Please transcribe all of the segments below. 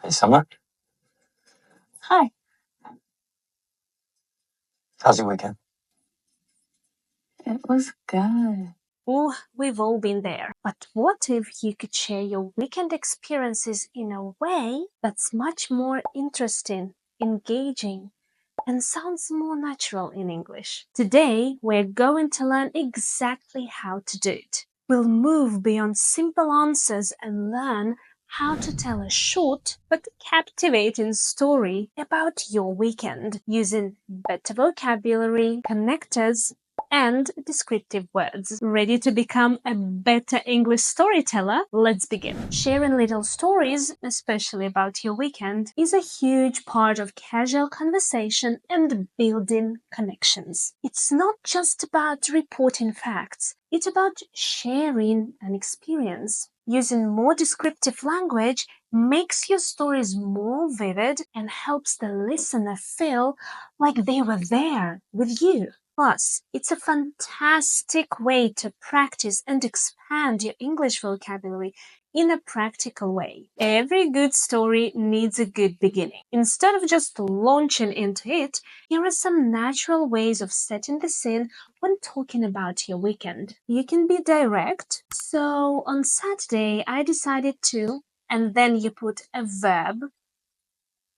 Hey, Summer. Hi. How's your weekend? It was good. Oh, we've all been there. But what if you could share your weekend experiences in a way that's much more interesting, engaging, and sounds more natural in English? Today, we're going to learn exactly how to do it. We'll move beyond simple answers and learn how to tell a short but captivating story about your weekend using better vocabulary, connectors, and descriptive words. Ready to become a better English storyteller? Let's begin. Sharing little stories, especially about your weekend, is a huge part of casual conversation and building connections. It's not just about reporting facts, it's about sharing an experience. Using more descriptive language makes your stories more vivid and helps the listener feel like they were there with you. Plus, it's a fantastic way to practice and expand your English vocabulary in a practical way. Every good story needs a good beginning. Instead of just launching into it, here are some natural ways of setting the scene when talking about your weekend. You can be direct. So on Saturday, I decided to, and then you put a verb,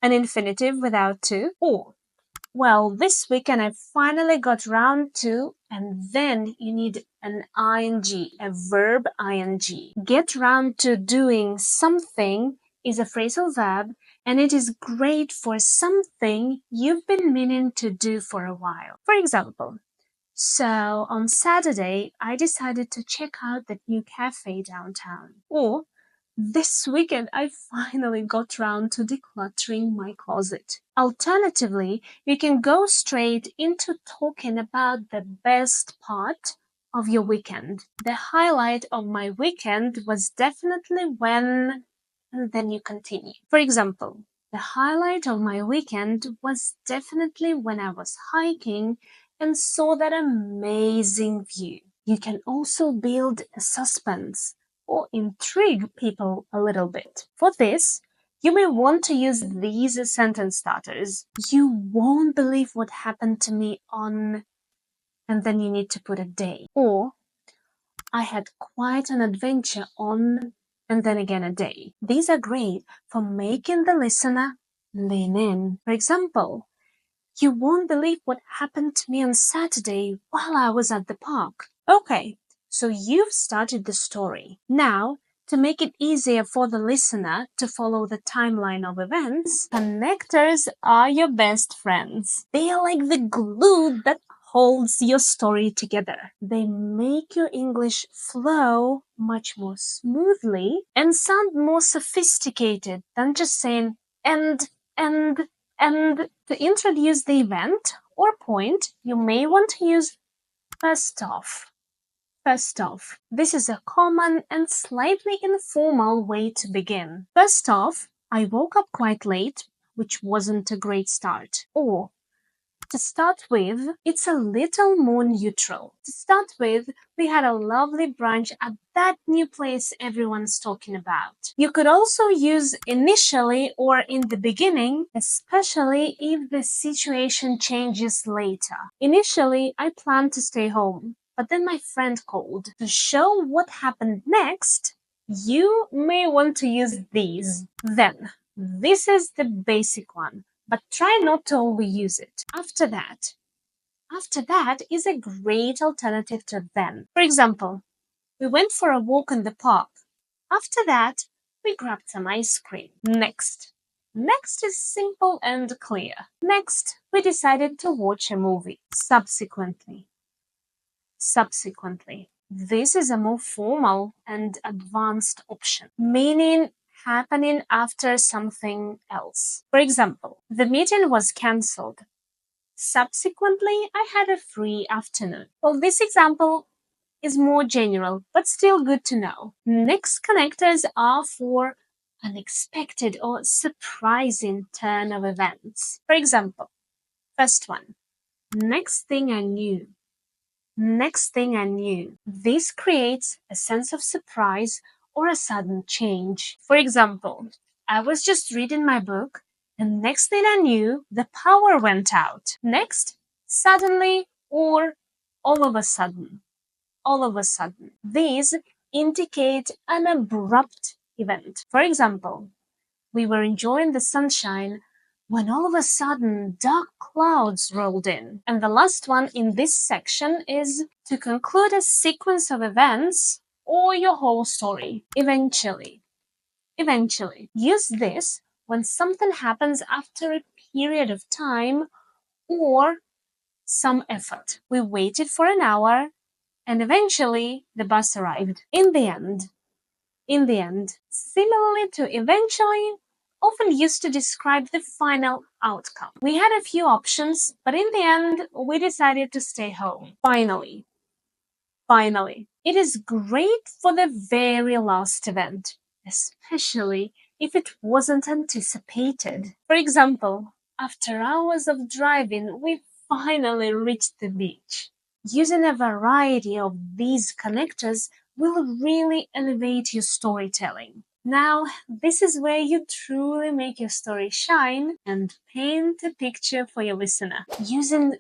an infinitive without to, or well, this weekend I finally got round to, and then you need an ing, a verb ing. Get round to doing something is a phrasal verb, and it is great for something you've been meaning to do for a while. For example, so on Saturday, I decided to check out that new cafe downtown. Or this weekend, I finally got round to decluttering my closet. Alternatively, you can go straight into talking about the best part of your weekend. The highlight of my weekend was definitely when, and then you continue. For example, the highlight of my weekend was definitely when I was hiking and saw that amazing view. You can also build a suspense or intrigue people a little bit. For this, you may want to use these sentence starters. You won't believe what happened to me on, and then you need to put a day. Or, I had quite an adventure on, and then again a day. These are great for making the listener lean in. For example, you won't believe what happened to me on Saturday while I was at the park. Okay, so you've started the story. Now, to make it easier for the listener to follow the timeline of events, connectors are your best friends. They are like the glue that holds your story together. They make your English flow much more smoothly and sound more sophisticated than just saying and to introduce the event or point, you may want to use first off. First off, this is a common and slightly informal way to begin. First off, I woke up quite late, which wasn't a great start. Or, to start with, it's a little more neutral. To start with, we had a lovely brunch at that new place everyone's talking about. You could also use initially or in the beginning, especially if the situation changes later. Initially, I planned to stay home, but then my friend called. To show what happened next, you may want to use these. Then, this is the basic one, but try not to overuse it. After that is a great alternative to then. For example, we went for a walk in the park. After that, we grabbed some ice cream. Next is simple and clear. Next, we decided to watch a movie. Subsequently. This is a more formal and advanced option, meaning happening after something else. For example, the meeting was cancelled. Subsequently, I had a free afternoon. Well, this example is more general, but still good to know. Next connectors are for unexpected or surprising turn of events. For example, first one, next thing I knew. This creates a sense of surprise or a sudden change. For example, I was just reading my book, and next thing I knew, the power went out. Next, suddenly, or all of a sudden. All of a sudden. These indicate an abrupt event. For example, we were enjoying the sunshine when all of a sudden dark clouds rolled in. And the last one in this section is to conclude a sequence of events or your whole story. Eventually. Eventually. Use this when something happens after a period of time or some effort. We waited for an hour and eventually the bus arrived. In the end. Similarly to eventually, often used to describe the final outcome. We had a few options, but in the end, we decided to stay home. Finally. It is great for the very last event, especially if it wasn't anticipated. For example, after hours of driving, we finally reached the beach. Using a variety of these connectors will really elevate your storytelling. Now, this is where you truly make your story shine and paint a picture for your listener. Using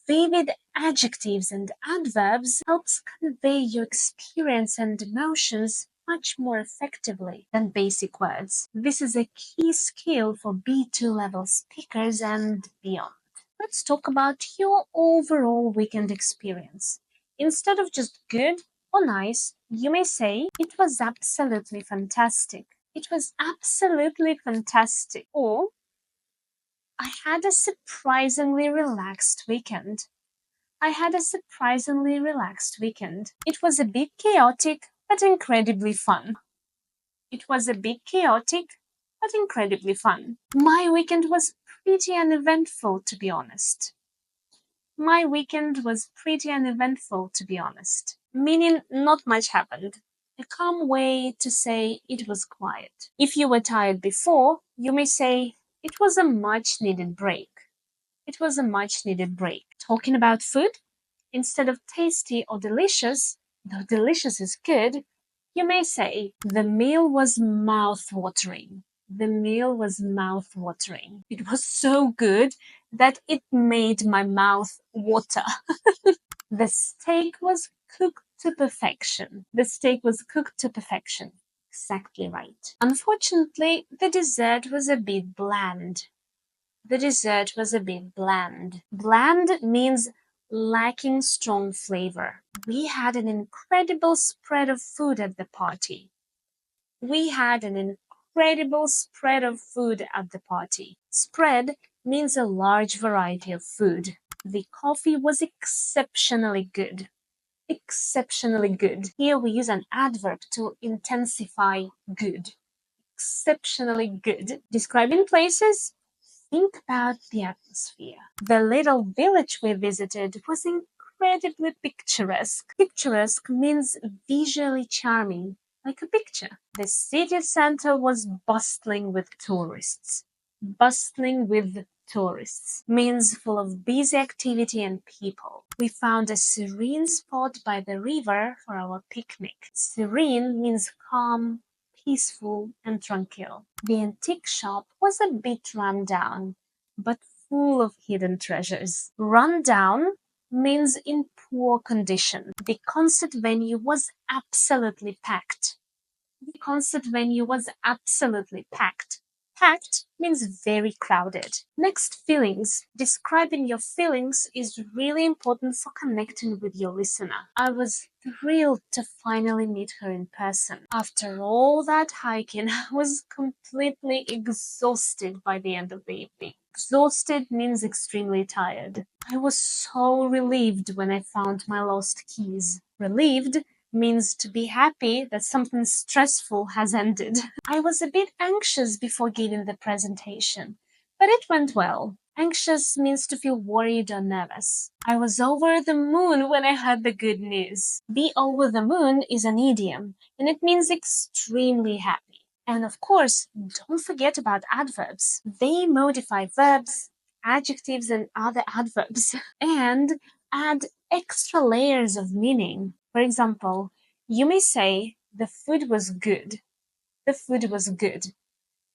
vivid adjectives and adverbs helps convey your experience and emotions much more effectively than basic words. This is a key skill for B2 level speakers and beyond. Let's talk about your overall weekend experience. Instead of just good or nice, you may say, it was absolutely fantastic. It was absolutely fantastic. Or, I had a surprisingly relaxed weekend. I had a surprisingly relaxed weekend. It was a bit chaotic, but incredibly fun. It was a bit chaotic, but incredibly fun. My weekend was pretty uneventful, to be honest. My weekend was pretty uneventful, to be honest. Meaning not much happened. A calm way to say it was quiet. If you were tired before, you may say it was a much needed break. It was a much needed break. Talking about food, instead of tasty or delicious, though delicious is good, you may say the meal was mouth-watering. The meal was mouth-watering. It was so good that it made my mouth water. The steak was cooked to perfection. The steak was cooked to perfection. Exactly right. Unfortunately, the dessert was a bit bland. The dessert was a bit bland. Bland means lacking strong flavor. We had an incredible spread of food at the party. We had an incredible spread of food at the party. Spread means a large variety of food. The coffee was exceptionally good. Exceptionally good. Here we use an adverb to intensify good. Exceptionally good. Describing places, think about the atmosphere. The little village we visited was incredibly picturesque. Picturesque means visually charming, like a picture. The city center was bustling with tourists. Bustling with tourists means full of busy activity and people. We found a serene spot by the river for our picnic. Serene means calm, peaceful and tranquil. The antique shop was a bit run down, but full of hidden treasures. Run down means in poor condition. The concert venue was absolutely packed. The concert venue was absolutely packed. Packed means very crowded. Next, feelings. Describing your feelings is really important for connecting with your listener. I was thrilled to finally meet her in person. After all that hiking, I was completely exhausted by the end of the evening. Exhausted means extremely tired. I was so relieved when I found my lost keys. Relieved means to be happy that something stressful has ended. I was a bit anxious before giving the presentation, but it went well. Anxious means to feel worried or nervous. I was over the moon when I heard the good news. Be over the moon is an idiom, and it means extremely happy. And of course, don't forget about adverbs. They modify verbs, adjectives, and other adverbs, and add extra layers of meaning. For example, you may say, the food was good. The food was good.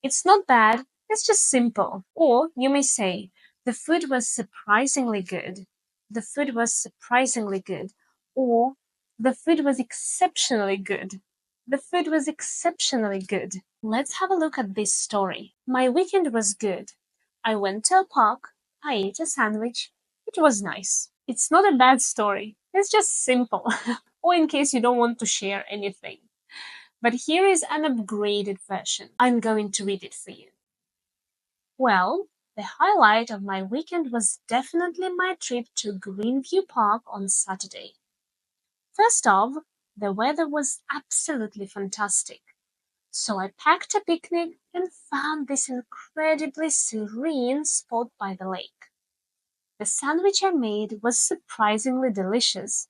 It's not bad, it's just simple. Or you may say, the food was surprisingly good. The food was surprisingly good. Or the food was exceptionally good. The food was exceptionally good. Let's have a look at this story. My weekend was good. I went to a park. I ate a sandwich. It was nice. It's not a bad story. It's just simple. Or in case you don't want to share anything. But here is an upgraded version. I'm going to read it for you. Well, the highlight of my weekend was definitely my trip to Greenview Park on Saturday. First off, the weather was absolutely fantastic. So I packed a picnic and found this incredibly serene spot by the lake. The sandwich I made was surprisingly delicious.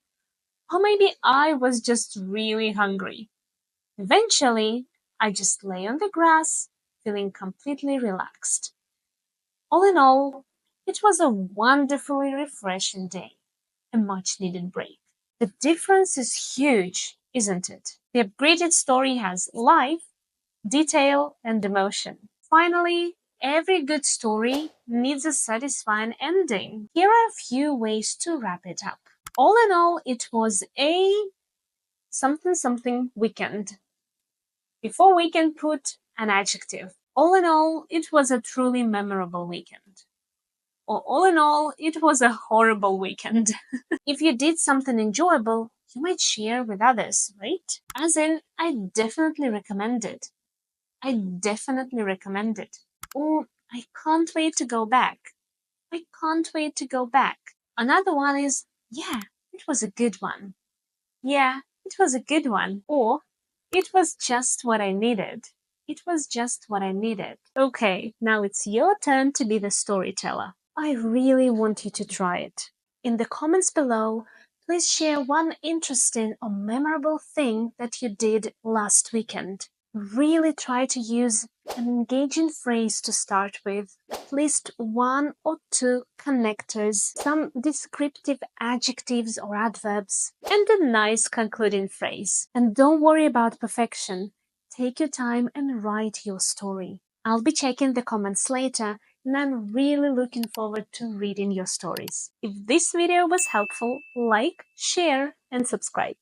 Or maybe I was just really hungry. Eventually, I just lay on the grass, feeling completely relaxed. All in all, it was a wonderfully refreshing day, a much needed break. The difference is huge, isn't it? The upgraded story has life, detail, and emotion. Finally, every good story needs a satisfying ending. Here are a few ways to wrap it up. All in all, it was a something something weekend. Before we can put an adjective. All in all, it was a truly memorable weekend. Or all in all, it was a horrible weekend. If you did something enjoyable, you might share with others, right? As in, I definitely recommend it. I definitely recommend it. Or I can't wait to go back. I can't wait to go back. Another one is, yeah, it was a good one. Yeah, it was a good one. Or it was just what I needed. It was just what I needed. Okay, now it's your turn to be the storyteller. I really want you to try it. In the comments below, please share one interesting or memorable thing that you did last weekend. Really try to use an engaging phrase to start with, at least one or two connectors, some descriptive adjectives or adverbs, and a nice concluding phrase. And don't worry about perfection. Take your time and write your story. I'll be checking the comments later, and I'm really looking forward to reading your stories. If this video was helpful, like, share, and subscribe.